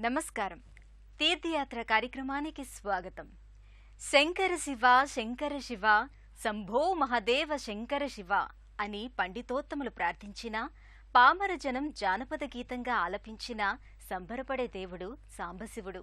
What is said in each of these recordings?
నమస్కారం. తీర్థయాత్ర కార్యక్రమానికి స్వాగతం. శంకర శివ శంకర శివ శంభో మహాదేవ శంకర శివ అని పండితోత్తములు ప్రార్థించిన, పామర జనం జానపద గీతంగా ఆలపించిన సంబరపడే దేవుడు సాంబశివుడు.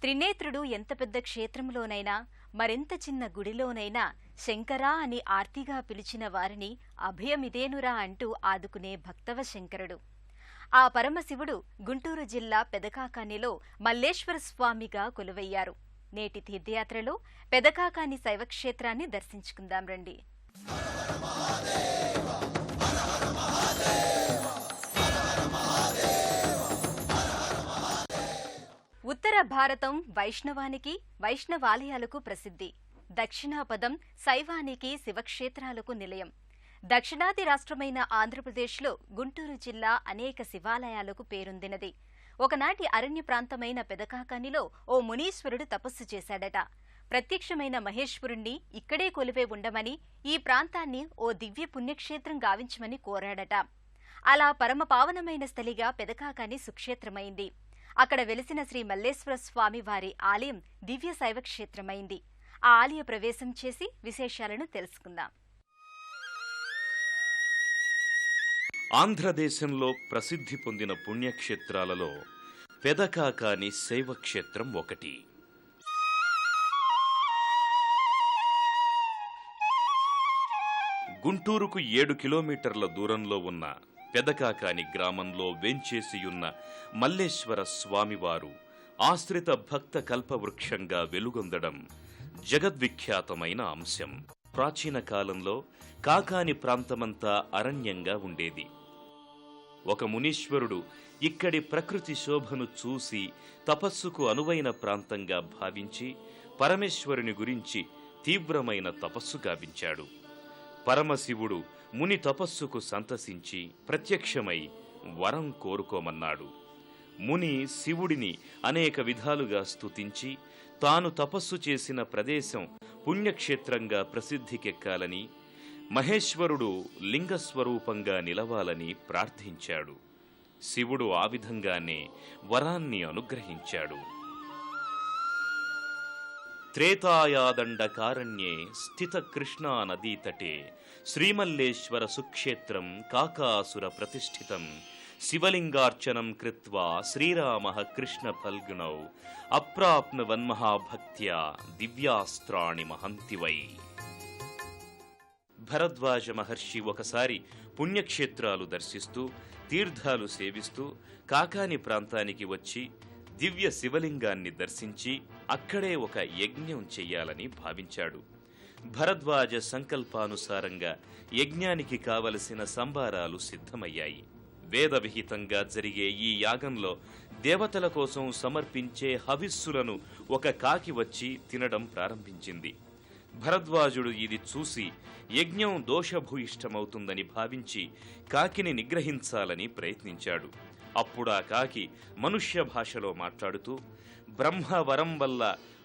త్రినేత్రుడు ఎంత పెద్ద క్షేత్రంలోనైనా, మరెంత చిన్న గుడిలోనైనా శంకరా అని ఆర్తిగా పిలిచిన వారిని అభయమిదేనురా అంటూ ఆదుకునే భక్తవ శంకరుడు. ఆ పరమశివుడు గుంటూరు జిల్లా పెదకాకానిలో మల్లేశ్వర స్వామిగా కొలువయ్యారు. నేటి తీర్థయాత్రలో పెదకాకాని శైవక్షేత్రాన్ని దర్శించుకుందాం రండి. ఉత్తర భారతం వైష్ణవానికి, వైష్ణవాలయాలకు ప్రసిద్ధి. దక్షిణాపదం శైవానికి, శివక్షేత్రాలకు నిలయం. దక్షిణాది రాష్ట్రమైన ఆంధ్రప్రదేశ్లో గుంటూరు జిల్లా అనేక శివాలయాలకు పేరొందినది. ఒకనాటి అరణ్య ప్రాంతమైన పెదకాకానిలో ఓ మునీశ్వరుడు తపస్సు చేశాడట. ప్రత్యక్షమైన మహేశ్వరుణ్ణి ఇక్కడే కొలువే ఉండమని, ఈ ప్రాంతాన్ని ఓ దివ్య పుణ్యక్షేత్రం గావించమని కోరాడట. అలా పరమ పావనమైన స్థలిగా పెదకాకాని సుక్షేత్రమైంది. అక్కడ వెలిసిన శ్రీ మల్లేశ్వర స్వామి వారి ఆలయం దివ్య శైవక్షేత్రమైంది. ఆ ఆలయ ప్రవేశం చేసి విశేషాలను తెలుసుకుందాం. ఆంధ్రదేశంలో ప్రసిద్ధి పొందిన పుణ్యక్షేత్రాలలో పెదకాకాని శైవక్షేత్రం ఒకటి. గుంటూరుకు 7 కిలోమీటర్ల దూరంలో ఉన్న పెదకాకాని గ్రామంలో వేంచేసియున్న మల్లేశ్వర స్వామివారు ఆశ్రిత భక్త కల్పవృక్షంగా వెలుగొందడం జగద్విఖ్యాతమైన అంశం. ప్రాచీన కాలంలో కాకాని ప్రాంతమంతా అరణ్యంగా ఉండేది. ఒక మునీశ్వరుడు ఇక్కడి ప్రకృతి శోభను చూసి తపస్సుకు అనువైన ప్రాంతంగా భావించి పరమేశ్వరుని గురించి తీవ్రమైన తపస్సు గావించాడు. పరమశివుడు ముని తపస్సుకు సంతసించి ప్రత్యక్షమై వరం కోరుకోమన్నాడు. ముని శివుడిని అనేక విధాలుగా స్తుతించి తాను తపస్సు చేసిన ప్రదేశం పుణ్యక్షేత్రంగా ప్రసిద్ధికెక్కాలని, మహేశ్వరుడు లింగస్వరూపంగా నిలవాలని ప్రార్థించాడు. శివుడు ఆ విధంగానే వరాన్ని అనుగ్రహించాడు. త్రేతాయాదండకారణ్యే స్థిత కృష్ణా నదీతటే శ్రీమల్లేశ్వర సుక్షేత్రం కాకాసుర ప్రతిష్ఠితం శివలింగార్చనం కృత్వా శ్రీరామః కృష్ణ ఫల్గుణౌ అప్రాప్నువన్మహాభక్త్యా దివ్యాస్త్రాణి మహంతి వై. భరద్వాజ మహర్షి ఒకసారి పుణ్యక్షేత్రాలు దర్శిస్తూ తీర్థాలు సేవిస్తూ కాకాని ప్రాంతానికి వచ్చి దివ్య శివలింగాన్ని దర్శించి అక్కడే ఒక యజ్ఞం చెయ్యాలని భావించాడు. భరద్వాజ సంకల్పానుసారంగా యజ్ఞానికి కావలసిన సంభారాలు సిద్ధమయ్యాయి. వేదవిహితంగా జరిగే ఈ యాగంలో దేవతల కోసం సమర్పించే హవిస్సులను ఒక కాకి వచ్చి తినడం ప్రారంభించింది. భరద్వాజుడు ఇది చూసి యజ్ఞం దోషభూయిష్టమవుతుందని భావించి కాకిని నిగ్రహించాలని ప్రయత్నించాడు. అప్పుడా కాకి మనుష్య భాషలో మాట్లాడుతూ, బ్రహ్మవరం వల్ల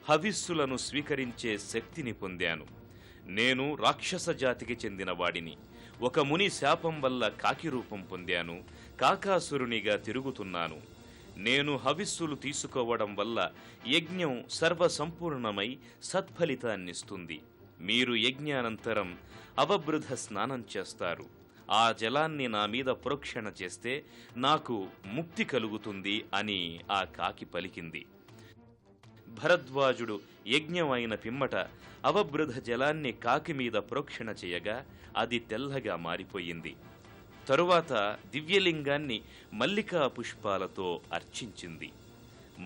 హవిస్సులను స్వీకరించే శక్తిని పొందాను. నేను రాక్షస జాతికి చెందిన వాడిని. ఒక ముని శాపం వల్ల కాకి రూపం పొందాను. కాకాసురునిగా తిరుగుతున్నాను. నేను హవిస్సులు తీసుకోవడం వల్ల యజ్ఞం సర్వసంపూర్ణమై సత్ఫలితాన్నిస్తుంది. మీరు యజ్ఞానంతరం అవబృధ స్నానం చేస్తారు. ఆ జలాన్ని నా మీద ప్రోక్షణ చేస్తే నాకు ముక్తి కలుగుతుంది అని ఆ కాకి పలికింది. భరద్వాజుడు యజ్ఞం అయిన పిమ్మట అవబృధ జలాన్ని కాకి మీద ప్రోక్షణ చేయగా అది తెల్లగా మారిపోయింది. తరువాత దివ్యలింగాన్ని మల్లికా పుష్పాలతో అర్చించింది.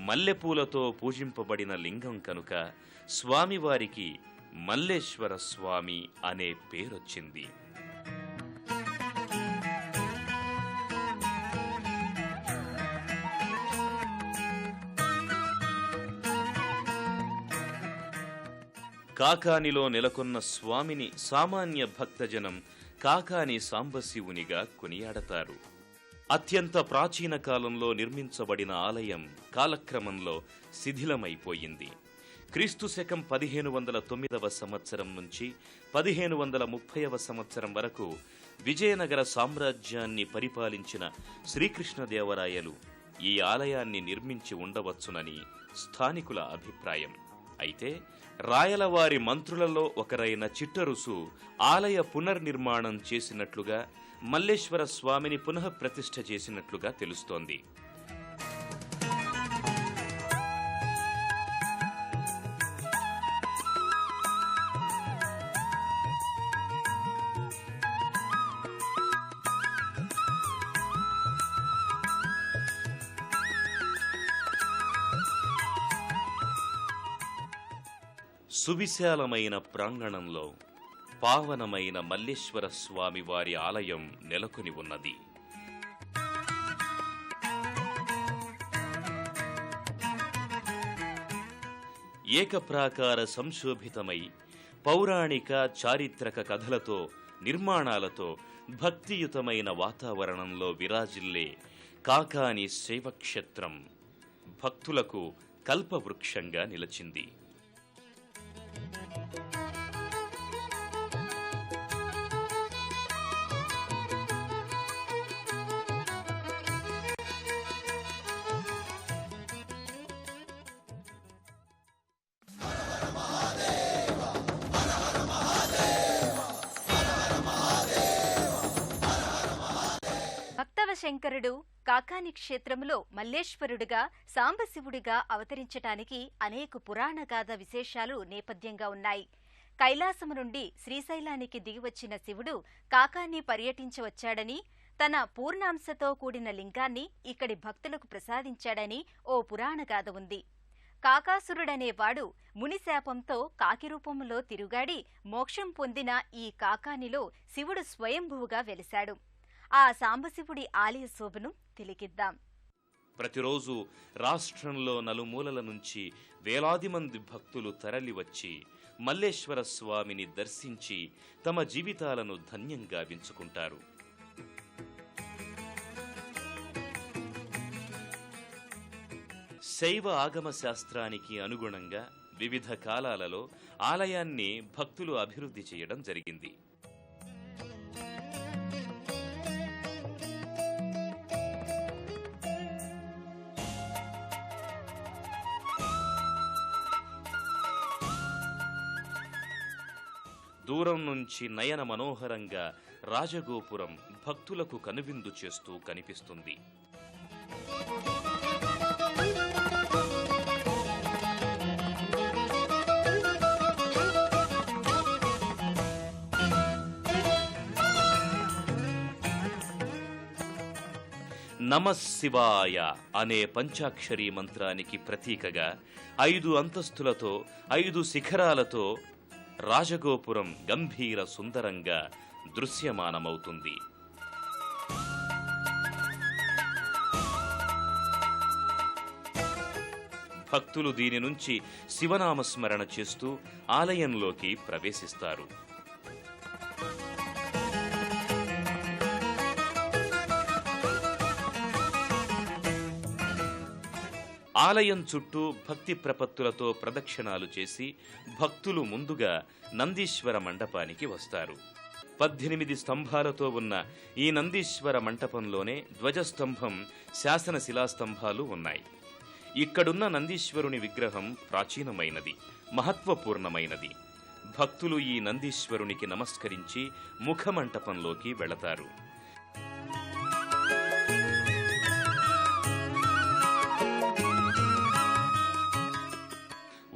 మల్లెపూలతో పూజింపబడిన లింగం కనుక స్వామివారికి మల్లేశ్వర స్వామి అనే పేరొచ్చింది. కాకానిలో నెలకొన్న స్వామిని సామాన్య భక్తజనం కాకాని సాంబశివునిగా కొనియాడతారు. అత్యంత ప్రాచీన కాలంలో నిర్మించబడిన ఆలయం కాలక్రమంలో శిథిలమైపోయింది. క్రీస్తు శకం 1509 సంవత్సరం నుంచి 1530 సంవత్సరం వరకు విజయనగర సామ్రాజ్యాన్ని పరిపాలించిన శ్రీకృష్ణదేవరాయలు ఈ ఆలయాన్ని నిర్మించి ఉండవచ్చునని స్థానికుల అభిప్రాయం. అయితే రాయలవారి మంత్రులలో ఒకరైన చిట్టరుసు ఆలయ పునర్నిర్మాణం చేసినట్లుగా, మల్లేశ్వర స్వామిని పునఃప్రతిష్ఠ చేసినట్లుగా తెలుస్తోంది. సువిశాలమైన ప్రాంగణంలో పావనమైన మల్లేశ్వర స్వామి వారి ఆలయం నెలకొని ఉన్నది. ఏకప్రాకార సంశోభితమై పౌరాణిక చారిత్రక కథలతో, నిర్మాణాలతో భక్తియుతమైన వాతావరణంలో విరాజిల్లే కాకాని శైవక్షేత్రం భక్తులకు కల్పవృక్షంగా నిలచింది. శంకరుడు కాకాని క్షేత్రములో మల్లేశ్వరుడుగా, సాంబశివుడిగా అవతరించటానికి అనేక పురాణగాథ విశేషాలు నేపథ్యంగా ఉన్నాయి. కైలాసము నుండి శ్రీశైలానికి దిగివచ్చిన శివుడు కాకాని పర్యటించవచ్చాడని, తన పూర్ణాంశతో కూడిన లింగాన్ని ఇక్కడి భక్తులకు ప్రసాదించాడని ఓ పురాణగాథ ఉంది. కాకాసురుడనేవాడు మునిశాపంతో కాకి రూపంలో తిరుగాడి మోక్షం పొందిన ఈ కాకానిలో శివుడు స్వయంభువుగా వెలిశాడు. ఆ సాంబశివుడి ఆలయ శోభను తిలకిద్దాం. ప్రతిరోజు రాష్ట్రంలో నలుమూలల నుంచి వేలాది మంది భక్తులు తరలివచ్చి మల్లేశ్వర స్వామిని దర్శించి తమ జీవితాలను ధన్యంగా వించుకుంటారు. శైవ ఆగమ శాస్త్రానికి అనుగుణంగా వివిధ కాలాలలో ఆలయాన్ని భక్తులు అభివృద్ధి చేయడం జరిగింది. దూరం నుంచి నయన మనోహరంగా రాజగోపురం భక్తులకు కనువిందు చేస్తూ కనిపిస్తుంది. నమఃశివాయ అనే పంచాక్షరీ మంత్రానికి ప్రతీకగా 5 అంతస్తులతో 5 శిఖరాలతో రాజగోపురం గంభీర సుందరంగా దృశ్యమానమవుతుంది. భక్తులు దీని నుంచి శివనామస్మరణ చేస్తూ ఆలయంలోకి ప్రవేశిస్తారు. ఆలయం చుట్టూ భక్తి ప్రపత్తులతో ప్రదక్షిణాలు చేసి భక్తులు ముందుగా నందీశ్వర మండపానికి వస్తారు. 18 స్తంభాలతో ఉన్న ఈ నందీశ్వర మంటపంలోనే ధ్వజస్తంభం, శాసనశిలాస్తంభాలు ఉన్నాయి. ఇక్కడున్న నందీశ్వరుని విగ్రహం ప్రాచీనమైనది, మహత్వపూర్ణమైనది. భక్తులు ఈ నందీశ్వరునికి నమస్కరించి ముఖమంటపంలోకి వెళతారు.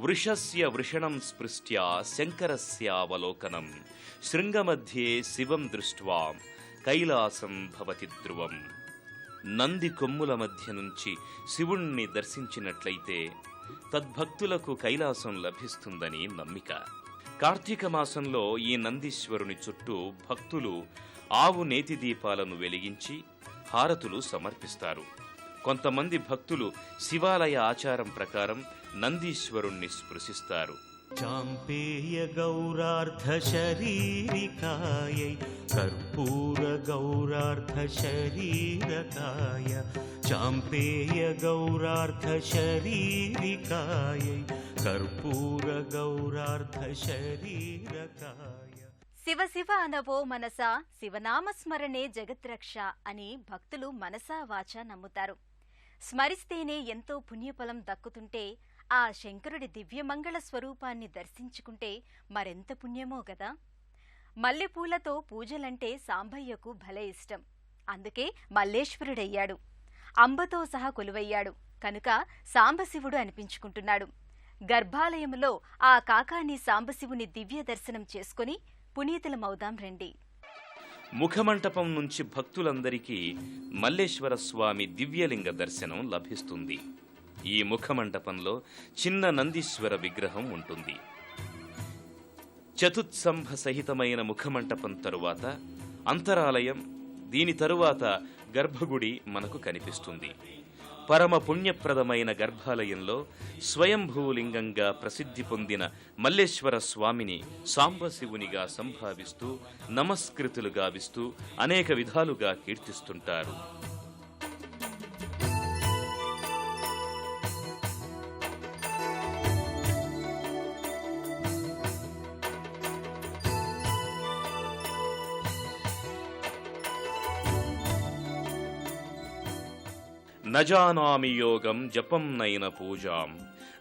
వృషస్య వృషణం స్పృష్ట్యా శంకరస్యావలోకనం శృంగమధ్యే శివం దృష్ట్వా కైలాసం భవతి ధ్రువం. నంది కొమ్ముల మధ్య నుంచి శివుణ్ణి దర్శించినట్లయితే తద్భక్తులకు కైలాసం లభిస్తుందని నమ్మిక. కార్తీక మాసంలో ఈ నందీశ్వరుని చుట్టూ భక్తులు ఆవు నేతి దీపాలను వెలిగించి హారతులు సమర్పిస్తారు. కొంతమంది భక్తులు శివాలయ ఆచారం ప్రకారం నందీశ్వరుణ్ణి స్పృశిస్తారు. చాంపేయ గౌరార్ధ శరీరికాయై కర్పూర గౌరార్ధ శరీరకాయ చాంపేయ గౌరార్ధ శరీరికాయై కర్పూర గౌరార్ధ శరీరకాయ. శివ శివ అనవో మనసా శివనామస్మరణే జగద్రక్ష అని భక్తులు మనసా వాచా నమ్ముతారు. స్మరిస్తేనే ఎంతో పుణ్యఫలం దక్కుతుంటే ఆ శంకరుడి దివ్యమంగళ స్వరూపాన్ని దర్శించుకుంటే మరెంత పుణ్యమో గదా. మల్లెపూలతో పూజలంటే సాంబయ్యకు భలే ఇష్టం. అందుకే మల్లేశ్వరుడయ్యాడు. అంబతో సహా కొలువయ్యాడు కనుక సాంబశివుడు అనిపించుకుంటున్నాడు. గర్భాలయములో ఆ కాకాని సాంబశివుని దివ్య దర్శనం చేసుకుని పునీతులమవుదాం రండి. ముఖమంటపం నుంచి భక్తులందరికీ మల్లేశ్వర స్వామి దివ్యలింగ దర్శనం లభిస్తుంది. ఈ ముఖమంటపంలో చిన్న నందీశ్వర విగ్రహం ఉంటుంది. చతుత్సంభ సహితమైన ముఖమంటపం తరువాత అంతరాలయం, దీని తరువాత గర్భగుడి మనకు కనిపిస్తుంది. పరమ పుణ్యప్రదమైన గర్భాలయంలో స్వయంభూలింగంగా ప్రసిద్ధి పొందిన మల్లేశ్వర స్వామిని సాంబశివునిగా సంభావిస్తూ నమస్కృతులు గావిస్తూ అనేక విధాలుగా కీర్తిస్తుంటారు. నజానామి యోగం జపం నైన పూజాం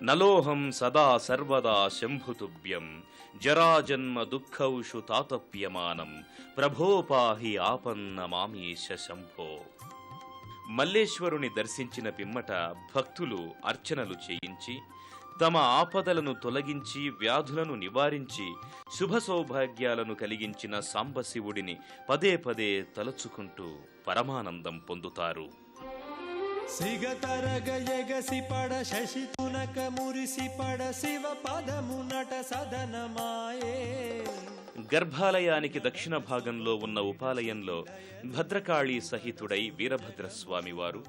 నలోహం సదా సర్వదా శంభుతుభ్యం జరాజన్మ దుఃఖౌషు తాతప్యమానం ప్రభోపాహి ఆపన్న మామీశ శంభో. మల్లేశ్వరుని దర్శించిన పిమ్మట భక్తులు అర్చనలు చేయించి తమ ఆపదలను తొలగించి వ్యాధులను నివారించి శుభ సౌభాగ్యాలను కలిగించిన సాంబశివుడిని పదే పదే తలుచుకుంటూ పరమానందం పొందుతారు. సిగతరగ ఎగసి పడ శశి తునక మురిసి పడ శివ పదమునట సదనమాయే. గర్భాలయానికి దక్షిణ భాగంలో ఉన్న ఉపాలయంలో భద్రకాళీ సహితుడై వీరభద్రస్వామివారు,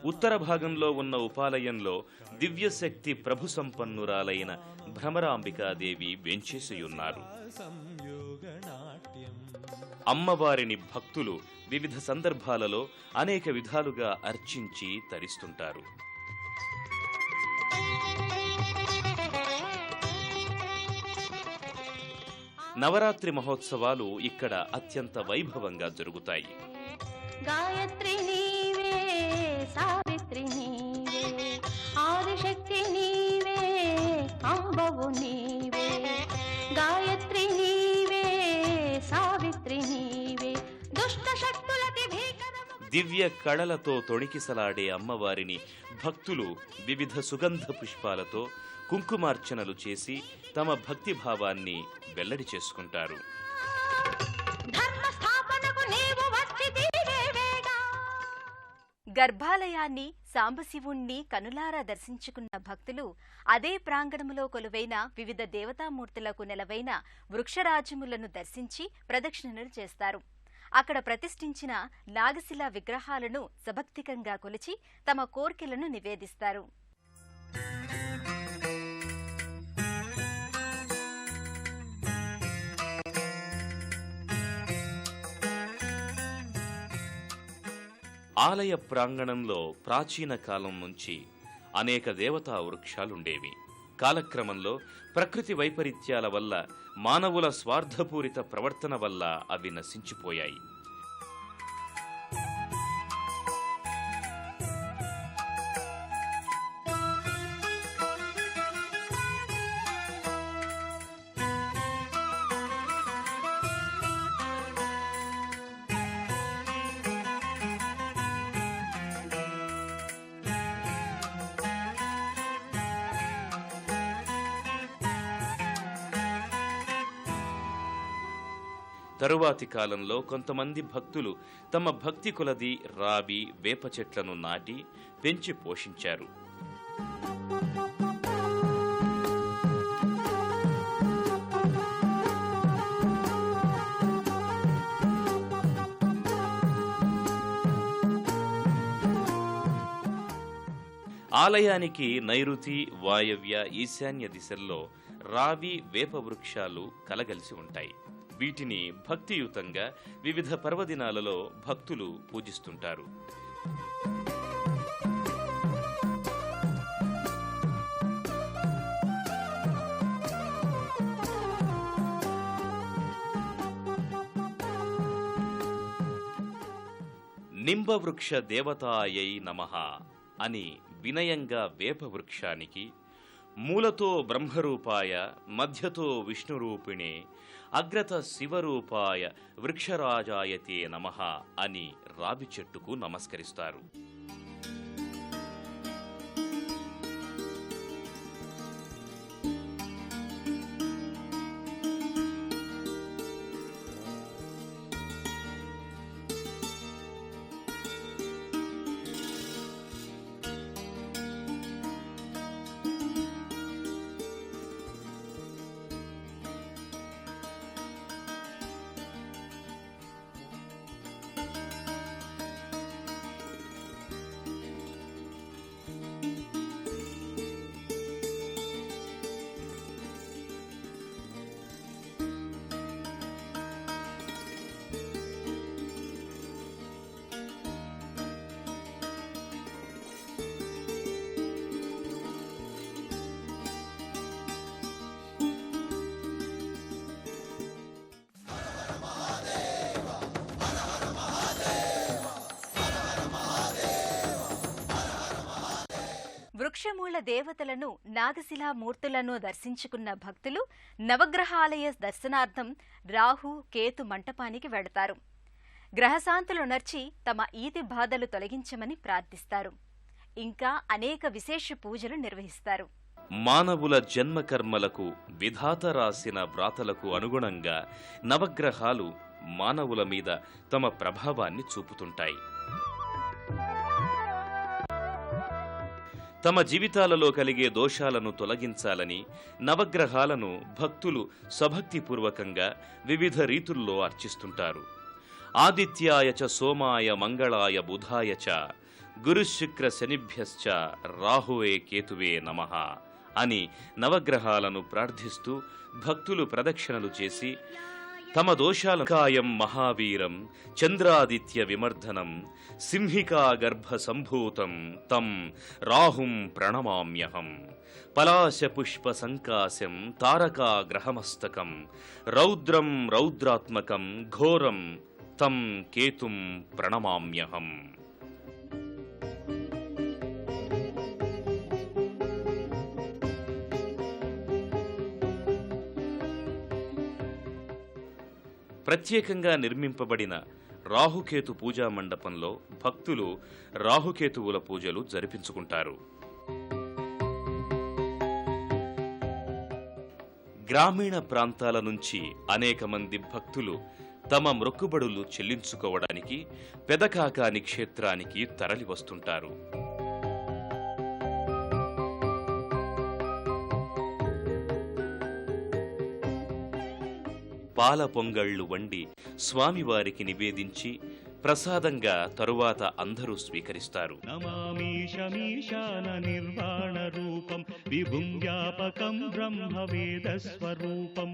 ఉత్తర భాగంలో ఉన్న ఉపాలయంలో దివ్యశక్తి ప్రభు సంపన్నురాలైన భ్రమరాంబికాదేవి వెంచేసియున్నారు. అమ్మవారిని భక్తులు వివిధ సందర్భాలలో అనేక విధాలుగా అర్చించి తరిస్తుంటారు. నవరాత్రి మహోత్సవాలు ఇక్కడ అత్యంత వైభవంగా జరుగుతాయి. గాయత్రి నీవే, సావిత్రి నీవే, ఆదిశక్తి నీవే, అంబవు నీవే. గాయత్రి నీవే, సావిత్రి నీవే, దుష్ట శక్తులకి భీకరము. దివ్య కళలతో తొణికిసలాడే అమ్మవారిని భక్తులు వివిధ సుగంధ పుష్పాలతో కుంకుమార్చనలు చేసి తమ భక్తిభావాన్ని వెల్లడి చేసుకుంటారు. గర్భాలయాన్ని, సాంబశివుణ్ణి కనులారా దర్శించుకున్న భక్తులు అదే ప్రాంగణములో కొలువైన వివిధ దేవతామూర్తులకు నెలవైన వృక్షరాజములను దర్శించి ప్రదక్షిణలు చేస్తారు. అక్కడ ప్రతిష్ఠించిన నాగశిలా విగ్రహాలను సభక్తికంగా కొలిచి తమ కోర్కెలను నివేదిస్తారు. ఆలయ ప్రాంగణంలో ప్రాచీన కాలం నుంచి అనేక దేవతా వృక్షాలుండేవి. కాలక్రమంలో ప్రకృతి వైపరీత్యాల వల్ల, మానవుల స్వార్థపూరిత ప్రవర్తన వల్ల అవి నశించిపోయాయి. తరువాతి కాలంలో కొంతమంది భక్తులు తమ భక్తి కొలది రావి, వేప చెట్లను నాటి పెంచి పోషించారు. ఆలయానికి నైరుతి, వాయవ్య, ఈశాన్య దిశల్లో రావి, వేప వృక్షాలు కలగలిసి ఉంటాయి. వీటిని భక్తియుతంగా వివిధ పర్వదినాలలో భక్తులు పూజిస్తుంటారు. నింబవృక్ష దేవతాయై నమః. అని వినయంగా వేప వృక్షానికి, మూలతో బ్రహ్మరూపాయ మధ్యతో విష్ణురూపిణే అగ్రత శివరూపాయ వృక్షరాజాయతే నమః అని రావి చెట్టుకు నమస్కరిస్తారు. వృక్షమూల దేవతలను నాగశిలా మూర్తులను దర్శించుకున్న భక్తులు నవగ్రహాలయ దర్శనార్థం రాహు కేతు మంటపానికి వెడతారు. గ్రహశాంతులునర్చి తమ ఈతి బాధలు తొలగించమని ప్రార్థిస్తారు. ఇంకా అనేక విశేష పూజలు నిర్వహిస్తారు. మానవుల జన్మకర్మలకు విధాత రాసిన వ్రాతలకు అనుగుణంగా నవగ్రహాలు మానవుల మీద తమ ప్రభావాన్ని చూపుతుంటాయి. తమ జీవితాలలో కలిగే దోషాలను తొలగించాలని నవగ్రహాలను భక్తులు సభక్తిపూర్వకంగా వివిధ రీతుల్లో అర్చిస్తుంటారు. ఆదిత్యాయ చ సోమాయ మంగళాయ బుధాయ చ గురుశుక్ర శనిభ్యశ్చ రాహువే కేతువే నమః అని నవగ్రహాలను ప్రార్థిస్తూ భక్తులు ప్రదక్షిణలు చేసి తమ దోషాల కాయం మహావీరం చంద్రాదిత్య విమర్ధనం సింహికా గర్భ సంభూతం తం రాహుం ప్రణమామ్యహం పలాశ పుష్ప సంకాశం తారకా గ్రహమస్తకం రౌద్రం రౌద్రాత్మకం ఘోరం తం కేతుం ప్రణమామ్యహం. ప్రత్యేకంగా నిర్మింపబడిన రాహుకేతు పూజా మండపంలో భక్తులు రాహుకేతువుల పూజలు జరిపించుకుంటారు. గ్రామీణ ప్రాంతాల నుంచి అనేక మంది భక్తులు తమ మొక్కుబడులు చెల్లించుకోవడానికి పెదకాకాని క్షేత్రానికి తరలి వస్తుంటారు. పాల పొంగళ్లు వండి స్వామివారికి నివేదించి ప్రసాదంగా తరువాత అందరూ స్వీకరిస్తారు. నమామీశమీశాన నిర్వాణ రూపం విభుం వ్యాపకం బ్రహ్మవేద స్వరూపం.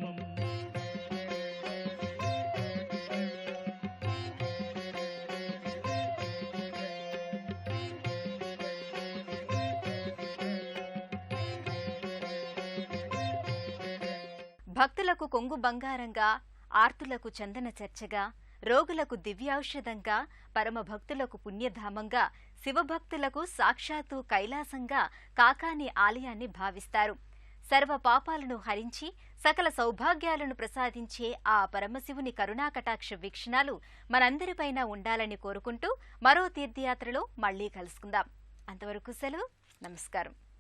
భక్తులకు కొంగు బంగారంగా, ఆర్తులకు చందన చర్చగా, రోగులకు దివ్యౌషధంగా, పరమభక్తులకు పుణ్యధామంగా, శివభక్తులకు సాక్షాత్తు కైలాసంగా కాకాని ఆలయాన్ని భావిస్తారు. సర్వ పాపాలను హరించి సకల సౌభాగ్యాలను ప్రసాదించే ఆ పరమశివుని కరుణాకటాక్ష వీక్షణాలు మనందరిపైన ఉండాలని కోరుకుంటూ మరో తీర్థయాత్రలో మళ్లీ కలుసుకుందాం. అంతవరకు సెలవు. నమస్కారం.